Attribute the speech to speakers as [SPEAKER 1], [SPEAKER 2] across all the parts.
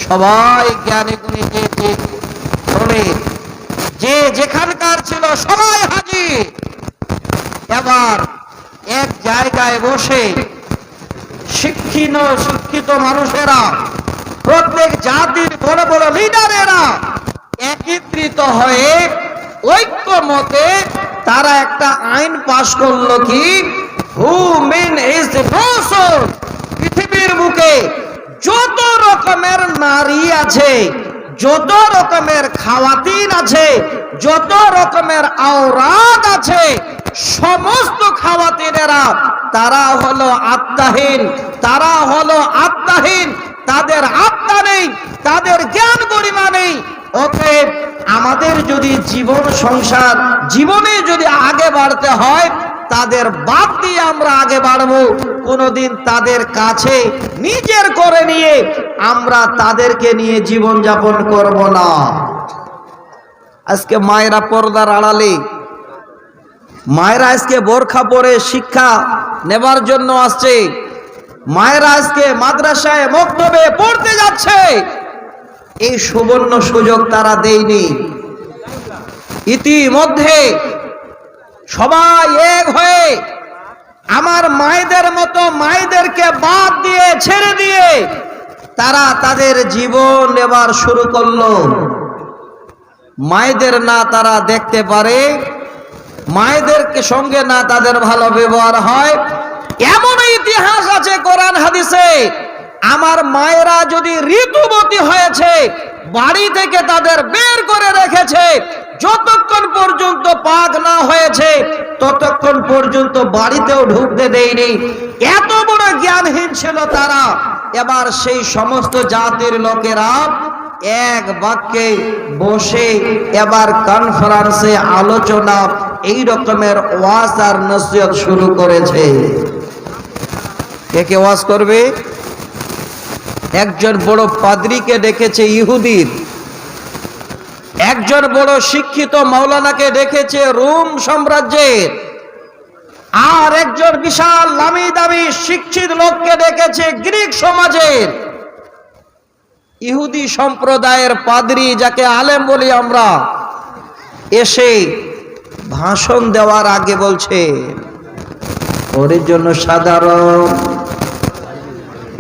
[SPEAKER 1] সবাই জ্ঞানী গুণী বলে যে যেখানকার ছিল সবাই হাজির। এবার এক জায়গায় বসে শিক্ষিত মানুষেরা, প্রত্যেক জাতির বড় বড় লিডারেরা একত্রিত হয়ে ঐক্যমতে তারা একটা আইন পাশ করলো কি, হুমেন ইজ রসুল, পৃথিবীর বুকে যত রকমের নারী আছে, যত রকমের খাওয়াতিন আছে, যত রকমের আওরাত আছে, সমস্ত খাওয়াতিনেরা তারা হলো আত্মাহীন, তারা হলো আত্মাহীন, তাদের আত্মা নেই, তাদের জ্ঞান গরিমা নেই। অতএব আমাদের যদি জীবন সংসার জীবনে যদি আগে বাড়তে হয়, তাদের বাদ দিয়ে আমরা আগে বাড়বো। কোনোদিন তাদের কাছে নিজের করে নিয়ে আমরা তাদেরকে নিয়ে জীবন যাপন করব না। আজকে মায়েরা পর্দার আড়ালে, মায়েরা আজকে বোরখা পরে শিক্ষা নেবার জন্য আসছে, মায়েরা আজকে মাদ্রাসায় মক্তবে পড়তে যাচ্ছে। এই সুবর্ণ সুযোগ তারা দেয়নি। ইতিমধ্যে সবাই এক হয়ে আমার মায়েদের মতো মায়েদেরকে বাদ দিয়ে ছেড়ে দিয়ে তারা তাদের জীবন এবার শুরু করলো। মায়েদের না তারা দেখতে পারে, মায়েদেরকে সঙ্গে না তাদের ভালো ব্যবহার হয়। এমন ইতিহাস আছে কোরআন হাদিসে, আমার মায়েরা যদি ঋতুবতী হয়েছে বাড়ি থেকে তাদের বের করে রেখেছে, যতক্ষণ পর্যন্ত পাক না হয়েছে ততক্ষণ পর্যন্ত বাড়িতেও ঢুকতে দেয়নি। এত বড় জ্ঞানহীন ছিল তারা। এবার সেই সমস্ত জাতির লোকেরা এক বাক্যে বসে এবার কনফারেন্সে আলোচনা, এই রকমের ওয়াজ আর নসিহত শুরু করেছে। কে কে ওয়াজ করবে? একজন বড় পাদ্রীকে ডেকেছে ইহুদির, একজন বড় শিক্ষিত মাওলানাকে ডেকেছে রোম সাম্রাজ্যের, আর একজন বিশাল নামি দামি শিক্ষিত লোককে ডেকেছে গ্রিক সমাজের। ইহুদি সম্প্রদায়ের পাদ্রী, যাকে আলেম বলি আমরা, এসে ভাষণ দেওয়ার আগে বলছে, ওর জন্য সাধারণ,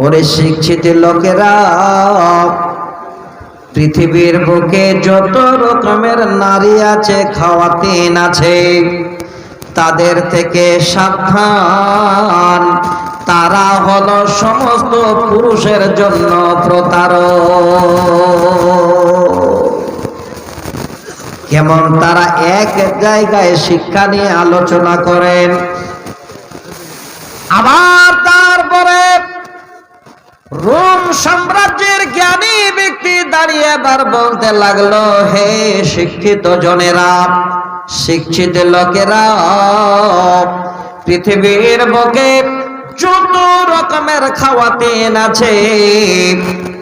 [SPEAKER 1] ওরে শিক্ষিত লোকেরা, পৃথিবীর বুকে যত রকমের নারী আছে, খাওয়াতিন আছে, তাদের থেকে সাবধান। তারা হলো সমস্ত পুরুষের জন্য প্রতারক। কেমন তারা এক জায়গায় শিক্ষা নিয়ে আলোচনা করেন। আবার তারপরে রোম সাম্রাজ্যের জ্ঞানী ব্যক্তি দাঁড়িয়ে এবার বলতে লাগলো, হে শিক্ষিত জনেরা, শিক্ষিত লোকেরা, পৃথিবীর বুকে যত রকমের খাওয়াতিন আছে,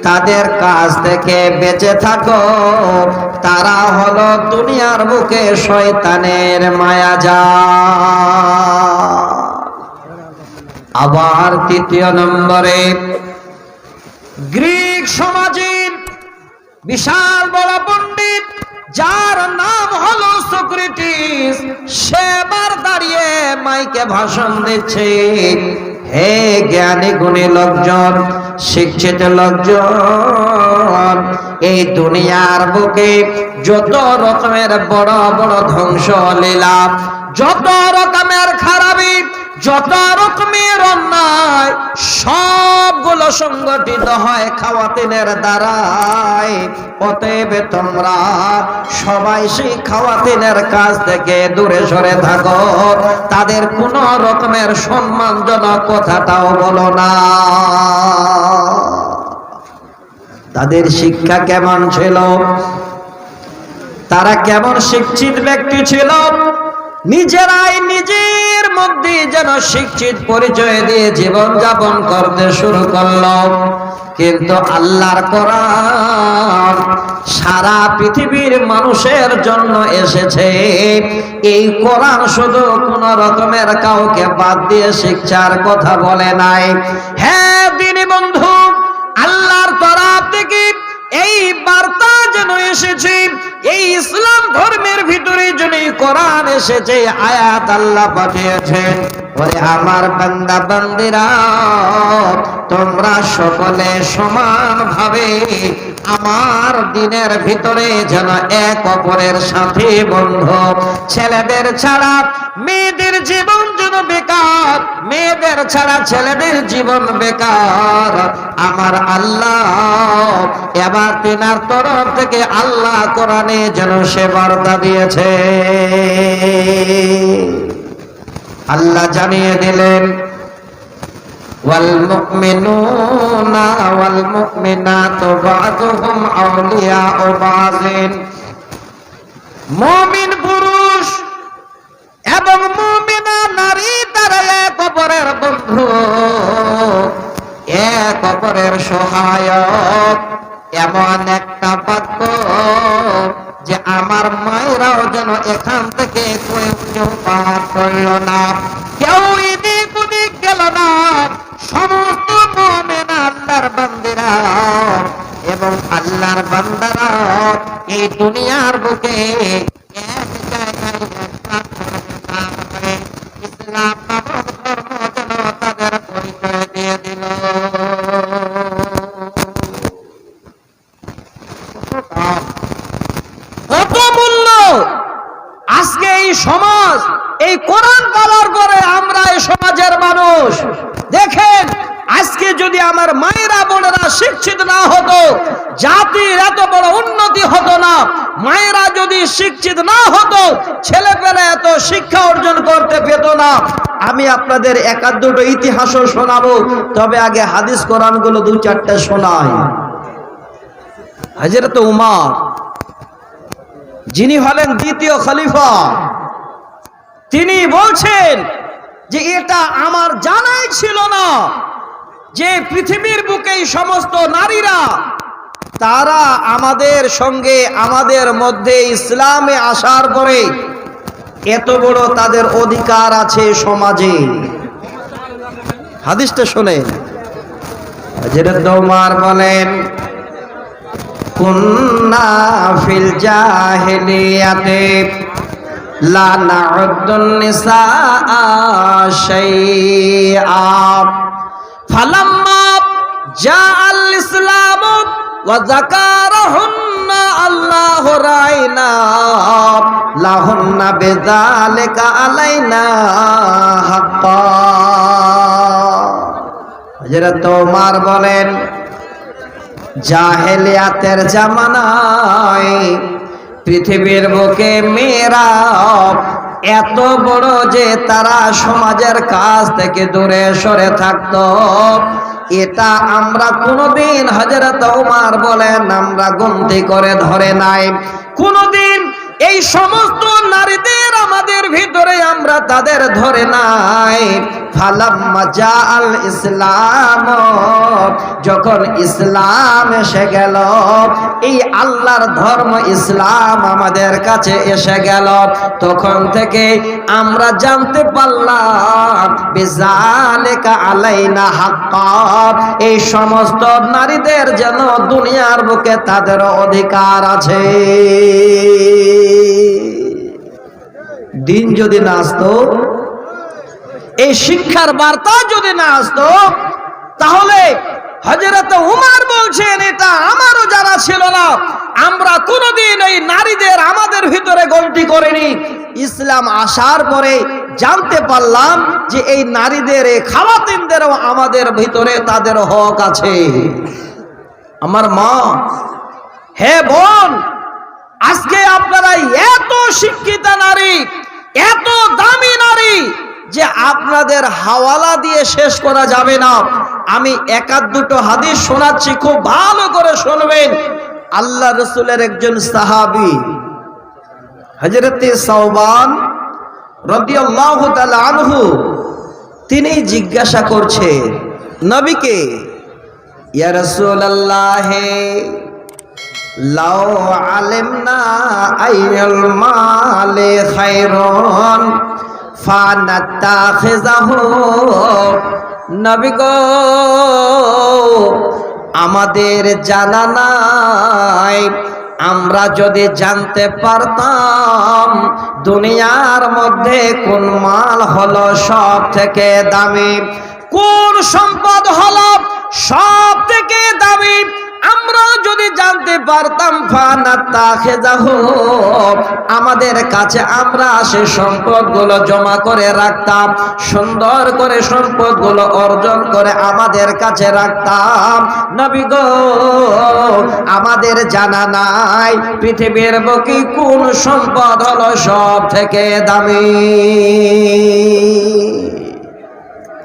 [SPEAKER 1] তাদের কাছ থেকে বেঁচে থাকো। তারা হলো দুনিয়ার বুকে শয়তানের মায়াজাল। আবার তৃতীয় নম্বরে গ্রিক সমাজের বিশাল বড় পণ্ডিত, যার নাম হলো সক্রেটিস, সেবার দাঁড়িয়ে মাইকে ভাষণ দিচ্ছে, হে জ্ঞানী গুণী লোকজন, শিক্ষিত লোকজন, এই দুনিয়ার বুকে যত রকমের বড় বড় ধ্বংস লীলা, যত রকমের খারাপি, যত রকমের অন্যায়, সবগুলো সংগঠিত হয় খাওয়াতিনের দ্বারাই। অতএব তোমরা সবাই সেই খাওয়াতিনের কাছ থেকে দূরে সরে থাকো, তাদের কোনো রকমের সম্মানজনক কথাটাও বলো না। তাদের শিক্ষা কেমন ছিল? তারা কেমন শিক্ষিত ব্যক্তি ছিল? নিজেরাই নিজের মধ্যে যেন শিক্ষিত পরিচয় দিয়ে জীবন যাপন করতে শুরু করলো। কিন্তু আল্লাহর কোরআন সারা পৃথিবীর মানুষের জন্য এসেছে। এই কোরআন শুধু কোন রকমের কাউকে বাদ দিয়ে শিক্ষার কথা বলে নাই। হ্যাঁ দিনী বন্ধু, আল্লাহর তরফ থেকে যেন এসেছে, এই ইসলাম ধর্মের ভিতরে যেন কোরআন এসেছে, আয়াত আল্লাহ পাঠিয়েছেন। ওরে আমার বান্দা বান্দিরা, তোমরা সকলে সমানভাবে আমার দিনের ভিতরে যেন এক অপরের সাথে বন্ধু। ছেলেদের ছাড়া মেয়েদের জীবন যেন বেকার, মেয়েদের ছাড়া ছেলেদের জীবন বেকার। আমার আল্লাহ এবার তিনার তরফ থেকে আল্লাহ কোরআনে যেন সে বার্তা দিয়েছে। আল্লাহ জানিয়ে দিলেন, ওয়াল মুমিনুনা ওয়াল মুমিনাতু বা'দুহুম আউলিয়াউ বা'দিন। মুমিন পুরুষ এবং মুমিনা নারী তারা এক অপরের বন্ধু, এক অপরের সহায়ক। এমন একটা বাক্য যে আমার মায়েরাও যেন এখান থেকে কেউ পার করল না, কেউ এদিক ওদিক গেল না। সমস্ত মুমিন আল্লাহর বান্দারা এবং আল্লাহর বান্দারা এই দুনিয়ার বুকে এক জায়গায় ইসলাম নামক ধর্ম যেন তাদের পরিচয় দিয়ে দিল। কত মূল্য আজকে এই সমাজ, এই কোরআন পাওয়ার পরে আমরা এই সমাজের মানুষ। দেখেন, আজকে যদি আমার মায়েরা বোনেরা শিক্ষিত না হতো, জাতির এত বড় উন্নতি হতো না। মায়েরা যদি শিক্ষিত না হতো, ছেলেপেলে এত শিক্ষা অর্জন করতে পেত না। আমি আপনাদের এক আধ দুটো ইতিহাসও শোনাবো, তবে আগে হাদিস কোরআন গুলো দু চারটে শোনাই। হযরত উমর, যিনি হলেন দ্বিতীয় খলিফা, তিনি বলছেন যে এটা আমার জানাই ছিল না যে পৃথিবীর বুকে সমস্ত নারীরা তারা আমাদের সঙ্গে আমাদের মধ্যে ইসলামে আসার পরে এত বড় তাদের অধিকার আছে সমাজে। হাদিসটা শুনেন। হযরত ওমর বলেন, কুন্না ফিল জাহিলিয়াতে লা নাউদ্দুন নিসা শাইআ ফালাম্মা জাআল ইসলাম ওয়া যাকারাহুন্না আল্লাহু রাইনা লাহুন্না বিযালিকা আলাইনা হাক্কা। হযরত ওমর বলেন, জাহেলিয়াতের জামানায় পৃথিবীর বুকে মেয়েরা এত বড় যে তারা সমাজের কাছ থেকে দূরে সরে থাকতো, এটা আমরা কোনোদিন, হযরত ওমর বলেন, আমরা গন্তি করে ধরে নাই। কোনোদিন এই সমস্ত নারীদের আমাদের ভিতরে আমরা তাদের ধরে নাই। ফালাম্মা জাআল ইসলাম, যখন ইসলাম এসে গেল, এই আল্লাহর ধর্ম ইসলাম আমাদের কাছে এসে গেল, তখন থেকে আমরা জানতে পারলাম বিযালিকা আলাইনা হাক্কা, এই সমস্ত নারীদের যেন দুনিয়ার বুকে তাদের অধিকার আছে। দিন যদি না আসতো, এই শিক্ষার বার্তা যদি না আসতো, তাহলে হযরত উমর বলছেন এটা আমারও জানা ছিল না। আমরা কোনোদিন এই নারীদের আমাদের ভিতরে গন্তি করিনি। ইসলাম আসার পরে জানতে পারলাম যে এই নারীদের, এই খাওয়াতিনদেরও আমাদের ভিতরে তাদের হক আছে। আমার মা, হে বোন, আজকে আপনারা এত শিক্ষিত নারী, এত দামি নারী যে আপনাদের হাওয়ালা দিয়ে শেষ করা যাবে না। আমি এক আধ দুটো হাদিস শোনাচ্ছি, খুব ভালো করে শুনবেন। আল্লাহ রাসূলের একজন সাহাবী হযরত সাওবান রাদিয়াল্লাহু তাআলা আনহু, তিনি জিজ্ঞাসা করছেন নবীকে, ইয়া রাসূলুল্লাহ, লাউ আলিমনা আইয়াল মালে খায়রুন ফানাত্তাখিযাহু। নবী গো, আমাদের জানা নাই আমরা যদি জানতে পারতাম দুনিয়ার মধ্যে কোন মাল হলো সব থেকে দামি, কোন সম্পদ হলো সব থেকে দামি, আমরা যদি জানতে পারতাম ফানাত্তাখিযাহু, আমাদের কাছে আমরা সে সম্পদগুলো জমা করে রাখতাম, সুন্দর করে সম্পদগুলো অর্জন করে আমাদের কাছে রাখতাম। নবী গো, আমাদের জানা নাই পৃথিবীর বুকে কোন সম্পদ হলো সব থেকে দামি।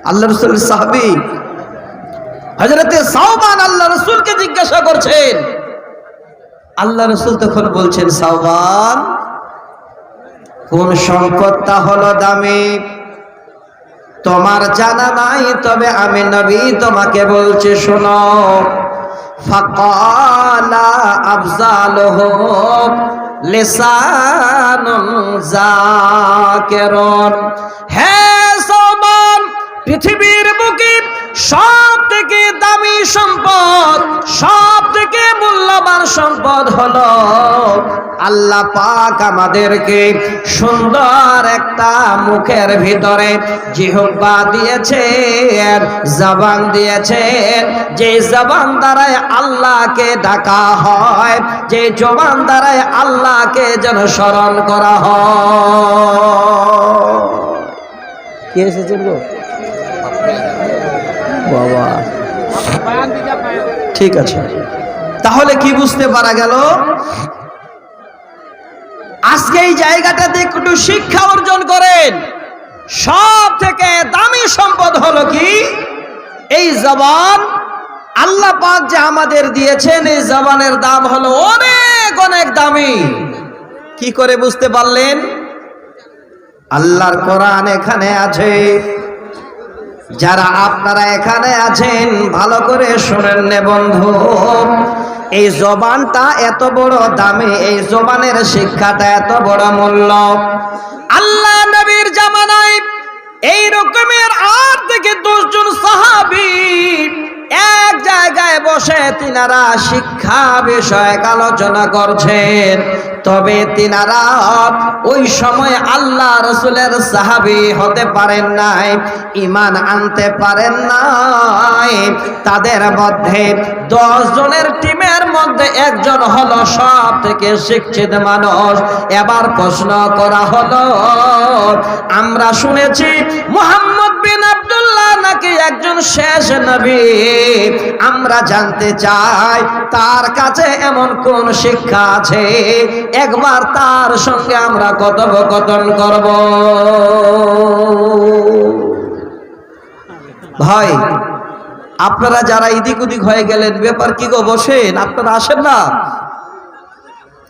[SPEAKER 1] আল্লাহ রাসূলের সাহাবী হযরতে সাওবান আল্লাহ রাসূলকে জিজ্ঞাসা করছেন। আল্লাহ রাসূল তখন বলছেন, সাওবান, কোন সম্পদটা হলো দামি তোমার জানা নাই, তবে আমি নবী তোমাকে বলছি শোনো। ফাকালা আফজালুহু লিসানুন যাকিরুন, হে সাওবান, পৃথিবীর বুকে সব থেকে দামি সম্পদ, সব থেকে মূল্যবান সম্পদ হলো আল্লাহ পাক আমাদেরকে সুন্দর একটা মুখের ভিতরে জিহ্বা দিয়েছেন, জবান দিয়েছেন, যে জবান দ্বারায় আল্লাহকে ডাকা হয়, যে জবান দ্বারায় আল্লাহকে যেন স্মরণ করা হয়। কি এসেছে গো বাবা? ঠিক আছে, তাহলে কি বুঝতে পারা গেল? আজকে এই জায়গাটাতে একটু শিক্ষা অর্জন করেন। সব থেকে দামি সম্পদ হলো কি? এই জবান। আল্লাহ পাক যে আমাদের দিয়েছেন, এই জবানের দাম হলো অনেক অনেক দামি। কি করে বুঝতে পারলেন? আল্লাহর কোরআন এখানে আছে। যারা আপনারা এখানে আছেন ভালো করে শুনেন নে বন্ধু, এই জবানটা এত বড় দামি, এই জবানের শিক্ষাটা এত বড় মূল্য। আল্লাহ নবীর জামানায় এই রকমের 8 থেকে 10 জন সাহাবী এক জায়গায় বসে তিনারা শিক্ষা বিষয়ক আলোচনা করছেন। তবে তিনারা ওই সময় আল্লাহ রাসূলের সাহাবী হতে পারেন নাই, ঈমান আনতে পারেন নাই। তাদের মধ্যে 10 জনের টিমের মধ্যে একজন হলো সব থেকে শিক্ষিত মানুষ। এবার প্রশ্ন করা হলো, আমরা শুনেছি মুহাম্মদ বিন আব্দুল্লাহ নাকি একজন শেষ নবী, আমরা জানতে চাই তার কাছে এমন কোন শিক্ষা আছে, একবার তার সঙ্গে আমরা কথোপকথন করব। ভাই, আপনারা যারা ইদিক উদিক হয়ে গেলেন, ব্যাপার কি গো? বসেন, আপনারা আসেন না?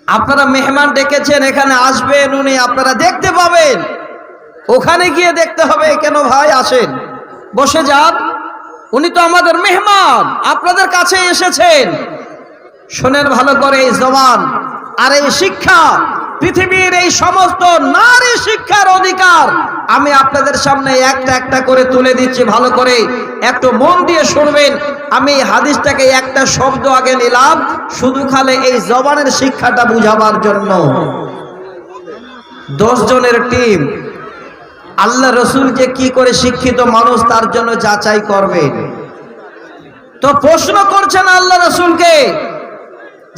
[SPEAKER 1] আপনারা মেহমান ডেকেছেন, এখানে আসবেন উনি, আপনারা দেখতে পাবেন। ওখানে গিয়ে দেখতে হবে কেন? ভাই আসেন, বসে যান। উনি তো আমাদের মেহমান, আপনাদের কাছে এসেছেন। শোনেন ভালো করে, এই জবান আর এই শিক্ষা, পৃথিবীর এই সমস্ত নারী শিক্ষার অধিকার আমি আপনাদের সামনে একটা একটা করে তুলে দিচ্ছি। ভালো করে একটু মন দিয়ে শুনবেন। আমি এই হাদিসটাকে একটা শব্দ আগে নিলাম শুধু খালি এই জবানের শিক্ষাটা বুঝাবার জন্য। 10 জনের টিম, আল্লাহ রসুল যে কি করে শিক্ষিত মানুষ তার জন্য যাচাই করবেন। তো প্রশ্ন করছেন আল্লাহ রসুলকে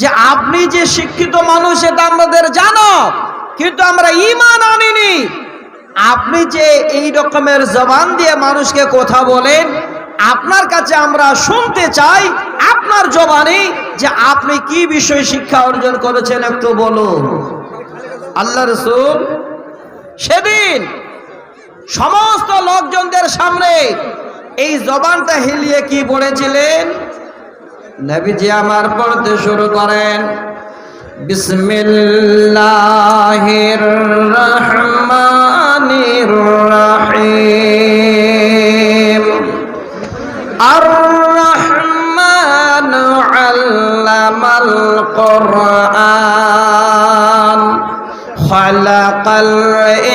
[SPEAKER 1] যে আপনি যে শিক্ষিত মানুষ এটা আমাদের জানো, কিন্তু আমরা ঈমান আনিনি। আপনি যে এই রকমের জবান দিয়ে মানুষকে কথা বলেন, আপনার কাছে আমরা শুনতে চাই আপনার জবানে যে আপনি কি বিষয় শিক্ষা অর্জন করেছেন, একটু বলুন। আল্লাহ রসুল সেদিন সমস্ত লোকজনদের সামনে এই জবানটা হিলিয়ে কি বলেছিলেন? নবীজি আমার পড়তে শুরু করেন, বিসমিল্লাহির রহমানির রহিম। আর রহমান আল্লামাল কুরআন, খালাকাল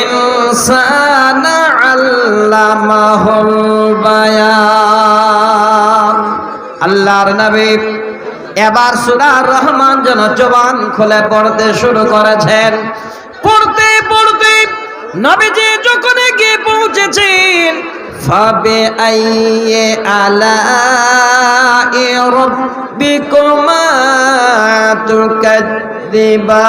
[SPEAKER 1] ইনসানা আল্লামাহুল বায়ান। আল্লাহর নবী এবার সূরা রহমান যেন জবান খুলে পড়তে শুরু করেছেন। পড়তে পড়তে নবীজি যখন গিয়ে পৌঁছেছেন, ফাবে আইয়ে আলাই রাব্বিকুমা তুকাদ্দিবান,